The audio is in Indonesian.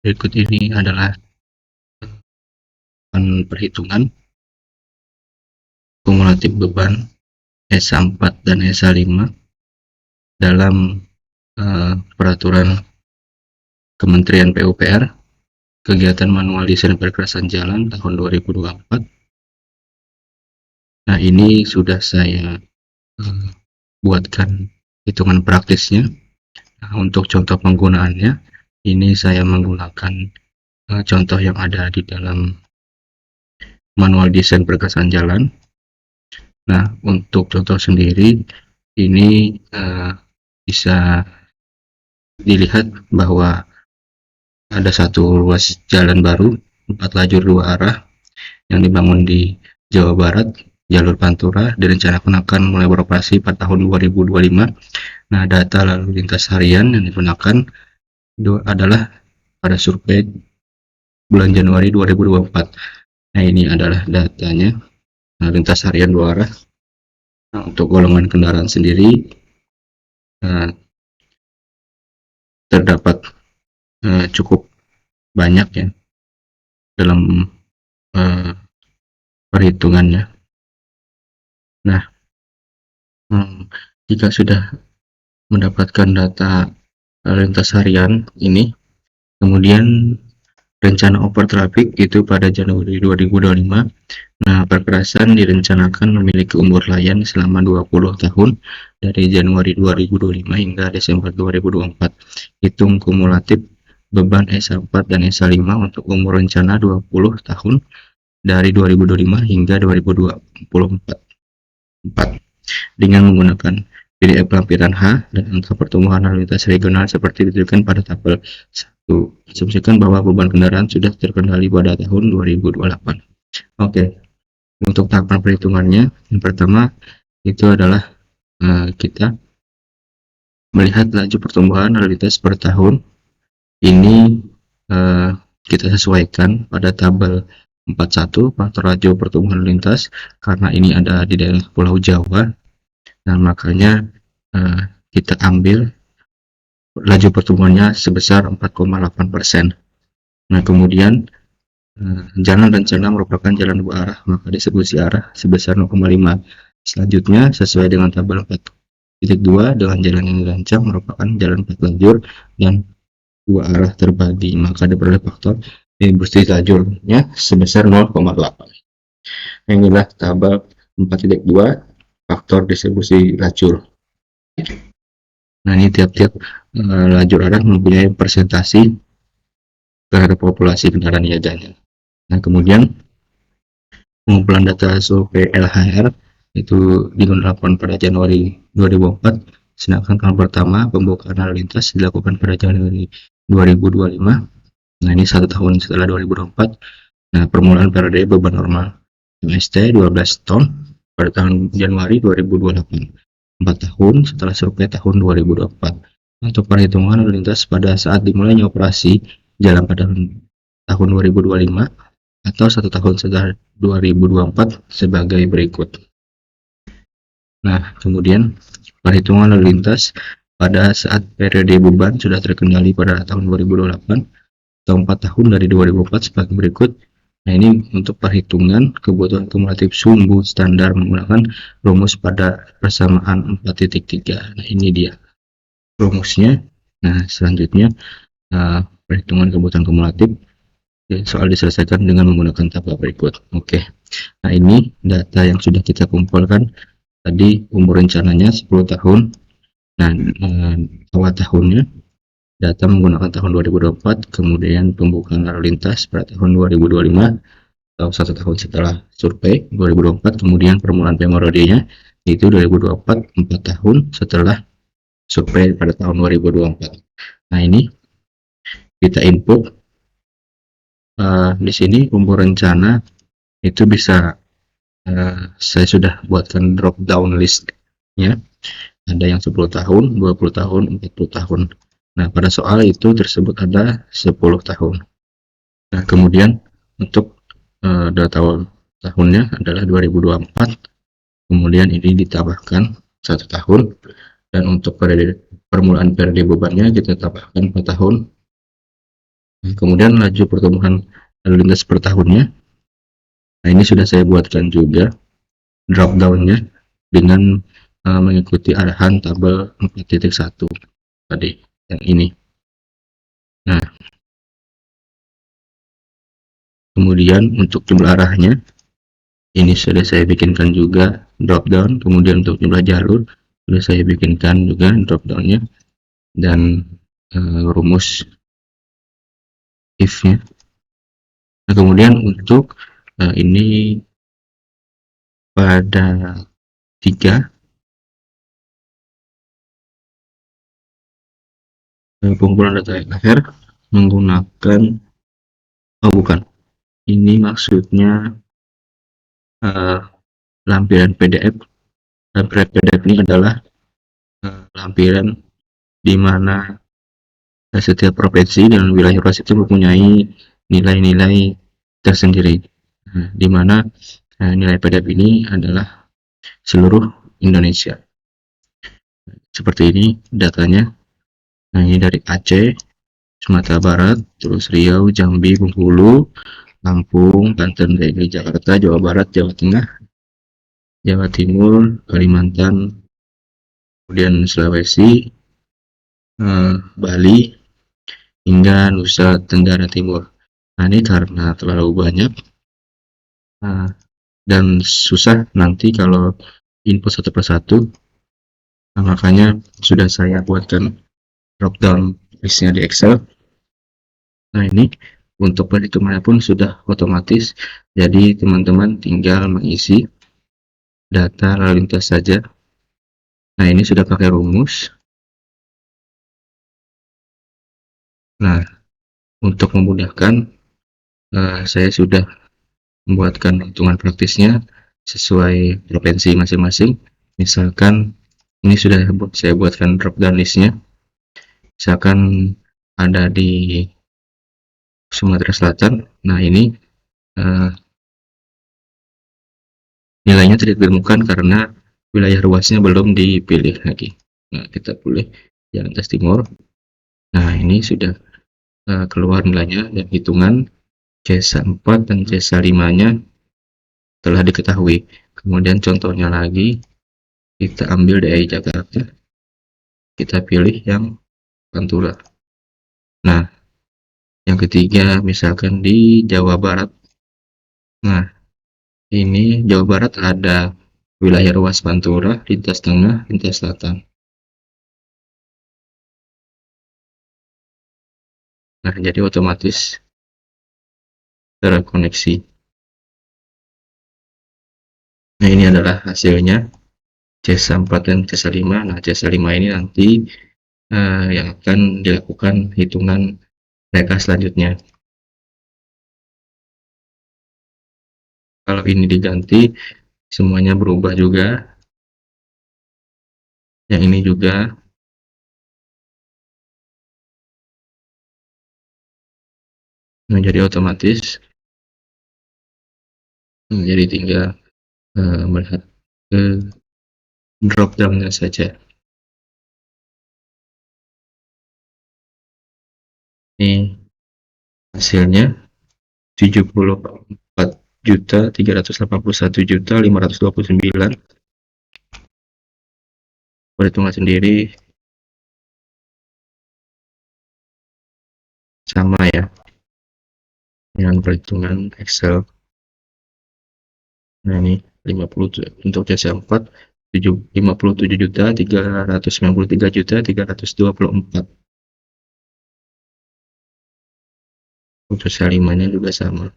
Berikut ini adalah perhitungan kumulatif beban ESA 4 dan ESA 5 dalam peraturan Kementerian PUPR kegiatan manual desain perkerasan jalan tahun 2024. Nah, ini sudah saya buatkan hitungan praktisnya. Nah, untuk contoh penggunaannya, ini saya menggunakan contoh yang ada di dalam manual desain perkerasan jalan. Nah, untuk contoh sendiri ini bisa dilihat bahwa ada satu ruas jalan baru 4 lajur 2 arah yang dibangun di Jawa Barat, jalur Pantura, direncanakan akan mulai beroperasi pada tahun 2025. Nah, data lalu lintas harian yang digunakan adalah pada survei bulan Januari 2024. Nah, ini adalah datanya lalu lintas harian 2 arah. Nah, untuk golongan kendaraan sendiri terdapat cukup banyak ya dalam perhitungannya. Nah, jika sudah mendapatkan data lintas harian ini, kemudian rencana over traffic itu pada Januari 2025. Nah, perkerasan direncanakan memiliki umur layan selama 20 tahun dari Januari 2025 hingga Desember 2024. Hitung kumulatif beban ESA 4 dan ESA 5 untuk umur rencana 20 tahun dari 2025 hingga 2024 dengan menggunakan PDF lampiran H dan angka pertumbuhan lalu lintas regional seperti ditunjukkan pada tabel 1. Asumsikan bahwa beban kendaraan sudah terkendali pada tahun 2028. Oke, untuk tahapan perhitungannya, yang pertama itu adalah kita melihat laju pertumbuhan lalu lintas per tahun. Ini kita sesuaikan pada tabel 41 faktor laju pertumbuhan lalu lintas karena ini ada di daerah Pulau Jawa. Nah, makanya kita ambil laju pertumbuhannya sebesar 4,8%. Nah, kemudian jalan rencana merupakan jalan 2 arah, maka distribusi arah sebesar 0,5. Selanjutnya, sesuai dengan tabel 4.2 dengan jalan yang dirancang merupakan jalan 4 lajur dan 2 arah terbagi, maka diperoleh faktor distribusi lajurnya sebesar 0,8. Inilah tabel 4.2 faktor distribusi lajur. Nah, ini tiap-tiap lajur arah mempunyai presentasi terhadap populasi kendaraan niaganya. Nah, kemudian pengumpulan data survei LHR itu dilakukan pada Januari 2004, sedangkan tahun pertama pembukaan lalu lintas dilakukan pada Januari 2025. Nah, ini 1 tahun setelah 2024. Nah, permulaan periode beban normal MST 12 ton pada tahun Januari 2028, 4 tahun setelah survei tahun 2024. Untuk perhitungan lalu lintas pada saat dimulainya operasi jalan pada tahun 2025 atau 1 tahun setelah 2024 sebagai berikut. Nah, kemudian perhitungan lalu lintas pada saat periode beban sudah terkendali pada tahun 2028 atau 4 tahun dari 2004 sebagai berikut. Nah, ini untuk perhitungan kebutuhan kumulatif sumbu standar menggunakan rumus pada persamaan 4.3. Nah, ini dia rumusnya. Nah, selanjutnya perhitungan kebutuhan kumulatif soal diselesaikan dengan menggunakan tabel berikut. Oke. Nah, ini data yang sudah kita kumpulkan. Tadi umur rencananya 10 tahun. Nah, awal tahunnya data menggunakan tahun 2024, kemudian pembukaan lalu lintas pada tahun 2025 atau 1 tahun setelah survei 2024, kemudian permulaan periodenya yaitu 2024, 4 tahun setelah survei pada tahun 2024. Nah, ini kita input di sini umur rencana itu bisa saya sudah buatkan drop down list ya. Ada yang 10 tahun, 20 tahun, 40 tahun. Nah, pada soal itu tersebut ada 10 tahun. Nah, kemudian untuk data tahunnya adalah 2024. Kemudian ini ditambahkan 1 tahun, dan untuk permulaan periode bebannya kita tambahkan 4 tahun. Kemudian laju pertumbuhan lalu lintas per tahunnya. Nah, ini sudah saya buatkan juga drop down-nya dengan mengikuti arahan tabel 4.1 tadi yang ini. Nah, kemudian untuk jumlah arahnya ini sudah saya bikinkan juga drop down. Kemudian untuk jumlah jalur sudah saya bikinkan juga drop down-nya dan rumus if-nya. Nah, kemudian untuk ini pada 3 pengumpulan data akhir menggunakan, oh bukan, ini maksudnya lampiran PDF. Lampiran PDF ini adalah lampiran di mana setiap provinsi dan wilayah luas itu mempunyai nilai-nilai tersendiri, di mana nilai PDF ini adalah seluruh Indonesia. Seperti ini datanya. Nah, ini dari Aceh, Sumatera Barat, terus Riau, Jambi, Bengkulu, Lampung, Banten, DKI Jakarta, Jawa Barat, Jawa Tengah, Jawa Timur, Kalimantan, kemudian Sulawesi, Bali, hingga Nusa Tenggara Timur. Nah, ini karena terlalu banyak dan susah nanti kalau input satu persatu, nah, makanya sudah saya buatkan drop down listnya di Excel. Nah, ini untuk perhitungannya pun sudah otomatis, jadi teman-teman tinggal mengisi data lalu lintas saja. Nah, ini sudah pakai rumus. Nah, untuk memudahkan, saya sudah membuatkan hitungan praktisnya sesuai provinsi masing-masing. Misalkan ini sudah saya buatkan drop down listnya. Misalkan ada di Sumatera Selatan. Nah, ini nilainya tidak ditemukan karena wilayah ruasnya belum dipilih lagi. Nah, kita pilih Jalan Lintas Timur. Nah, ini sudah keluar nilainya dan hitungan C 4 dan C 5-nya telah diketahui. Kemudian contohnya lagi, kita ambil DKI Jakarta, kita pilih yang Pantura. Nah, yang ketiga misalkan di Jawa Barat. Nah, ini Jawa Barat ada wilayah ruas Pantura, lintas tengah, lintas selatan. Nah, jadi otomatis terkoneksi. Nah, ini adalah hasilnya C4 dan C5. Nah, C5 ini nanti yang akan dilakukan hitungan mereka selanjutnya. Kalau ini diganti, semuanya berubah juga. Yang ini juga. Nah, jadi otomatis. Jadi tinggal melihat ke drop down-nya saja. Ini hasilnya 74.381.529. Perhitungan sendiri sama ya dengan perhitungan Excel. Nah, ini 50 untuk C4 57.393.324. Untuk C5-nya juga sama.